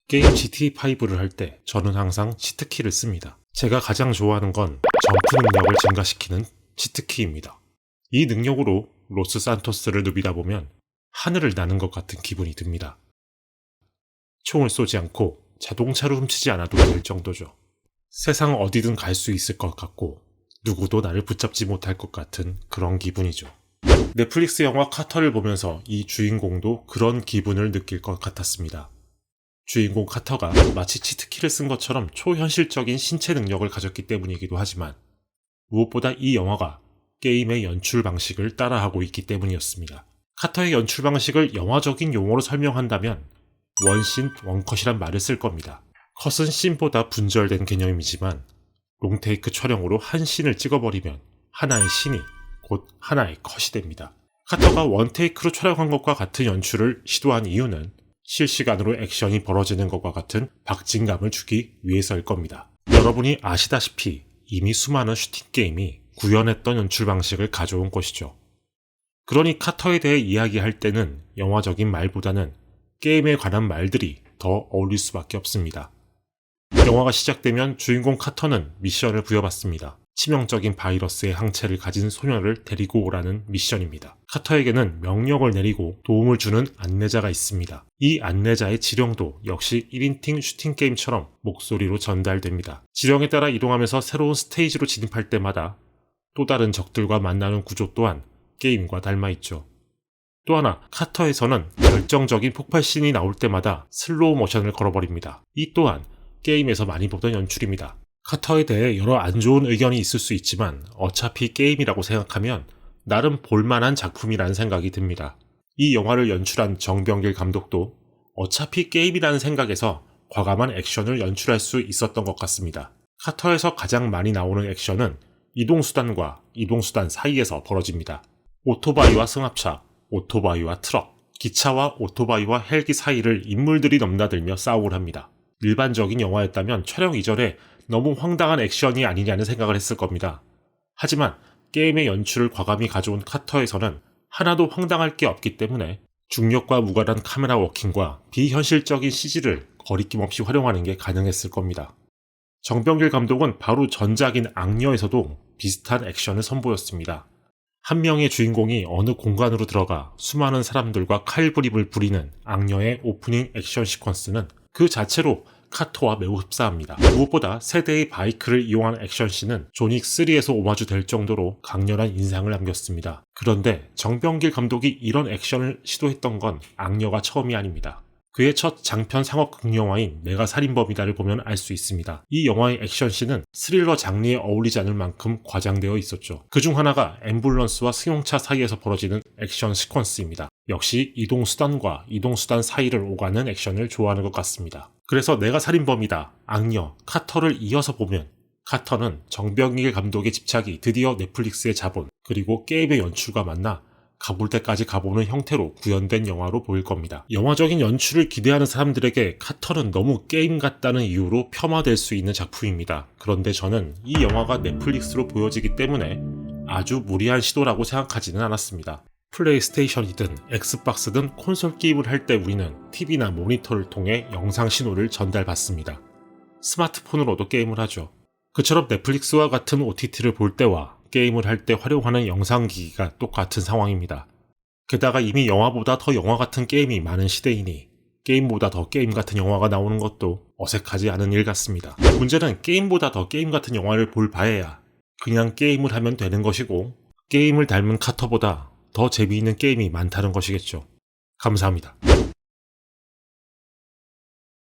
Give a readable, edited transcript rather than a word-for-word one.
게임 GTA5를 할 때 저는 항상 치트키를 씁니다. 제가 가장 좋아하는 건 점프 능력을 증가시키는 치트키입니다. 이 능력으로 로스 산토스를 누비다 보면 하늘을 나는 것 같은 기분이 듭니다. 총을 쏘지 않고 자동차로 훔치지 않아도 될 정도죠. 세상 어디든 갈 수 있을 것 같고 누구도 나를 붙잡지 못할 것 같은 그런 기분이죠. 넷플릭스 영화 카터를 보면서 이 주인공도 그런 기분을 느낄 것 같았습니다. 주인공 카터가 마치 치트키를 쓴 것처럼 초현실적인 신체 능력을 가졌기 때문이기도 하지만 무엇보다 이 영화가 게임의 연출 방식을 따라하고 있기 때문이었습니다. 카터의 연출 방식을 영화적인 용어로 설명한다면 원씬 원컷이란 말을 쓸 겁니다. 컷은 씬보다 분절된 개념이지만 롱테이크 촬영으로 한 씬을 찍어버리면 하나의 씬이 곧 하나의 컷이 됩니다. 카터가 원테이크로 촬영한 것과 같은 연출을 시도한 이유는 실시간으로 액션이 벌어지는 것과 같은 박진감을 주기 위해서일 겁니다. 여러분이 아시다시피 이미 수많은 슈팅 게임이 구현했던 연출 방식을 가져온 것이죠. 그러니 카터에 대해 이야기할 때는 영화적인 말보다는 게임에 관한 말들이 더 어울릴 수밖에 없습니다. 영화가 시작되면 주인공 카터는 미션을 부여받습니다. 치명적인 바이러스의 항체를 가진 소녀를 데리고 오라는 미션입니다. 카터에게는 명령을 내리고 도움을 주는 안내자가 있습니다. 이 안내자의 지령도 역시 1인칭 슈팅 게임처럼 목소리로 전달됩니다. 지령에 따라 이동하면서 새로운 스테이지로 진입할 때마다 또 다른 적들과 만나는 구조 또한 게임과 닮아있죠. 또 하나, 카터에서는 결정적인 폭발씬이 나올 때마다 슬로우 모션을 걸어버립니다. 이 또한 게임에서 많이 보던 연출입니다. 카터에 대해 여러 안 좋은 의견이 있을 수 있지만 어차피 게임이라고 생각하면 나름 볼만한 작품이라는 생각이 듭니다. 이 영화를 연출한 정병길 감독도 어차피 게임이라는 생각에서 과감한 액션을 연출할 수 있었던 것 같습니다. 카터에서 가장 많이 나오는 액션은 이동수단과 이동수단 사이에서 벌어집니다. 오토바이와 승합차, 오토바이와 트럭, 기차와 오토바이와 헬기 사이를 인물들이 넘나들며 싸움을 합니다. 일반적인 영화였다면 촬영 이전에 너무 황당한 액션이 아니냐는 생각을 했을 겁니다. 하지만 게임의 연출을 과감히 가져온 카터에서는 하나도 황당할 게 없기 때문에 중력과 무관한 카메라 워킹과 비현실적인 CG를 거리낌 없이 활용하는 게 가능했을 겁니다. 정병길 감독은 바로 전작인 악녀에서도 비슷한 액션을 선보였습니다. 한 명의 주인공이 어느 공간으로 들어가 수많은 사람들과 칼부림을 부리는 악녀의 오프닝 액션 시퀀스는 그 자체로 카터와 매우 흡사합니다. 무엇보다 세대의 바이크를 이용한 액션씬은 존윅3에서 오마주 될 정도로 강렬한 인상을 남겼습니다. 그런데 정병길 감독이 이런 액션을 시도했던 건 악녀가 처음이 아닙니다. 그의 첫 장편 상업 극영화인 내가 살인범이다를 보면 알 수 있습니다. 이 영화의 액션씬은 스릴러 장르에 어울리지 않을 만큼 과장되어 있었죠. 그중 하나가 앰뷸런스와 승용차 사이에서 벌어지는 액션 시퀀스입니다. 역시 이동수단과 이동수단 사이를 오가는 액션을 좋아하는 것 같습니다. 그래서 내가 살인범이다, 악녀, 카터를 이어서 보면 카터는 정병길 감독의 집착이 드디어 넷플릭스의 자본 그리고 게임의 연출과 만나 가볼 때까지 가보는 형태로 구현된 영화로 보일 겁니다. 영화적인 연출을 기대하는 사람들에게 카터는 너무 게임 같다는 이유로 폄하될 수 있는 작품입니다. 그런데 저는 이 영화가 넷플릭스로 보여지기 때문에 아주 무리한 시도라고 생각하지는 않았습니다. 플레이스테이션이든 엑스박스든 콘솔 게임을 할 때 우리는 TV나 모니터를 통해 영상 신호를 전달받습니다. 스마트폰으로도 게임을 하죠. 그처럼 넷플릭스와 같은 OTT를 볼 때와 게임을 할 때 활용하는 영상기기가 똑같은 상황입니다. 게다가 이미 영화보다 더 영화 같은 게임이 많은 시대이니 게임보다 더 게임 같은 영화가 나오는 것도 어색하지 않은 일 같습니다. 문제는 게임보다 더 게임 같은 영화를 볼 바에야 그냥 게임을 하면 되는 것이고 게임을 닮은 카터보다 더 재미있는 게임이 많다는 것이겠죠. 감사합니다.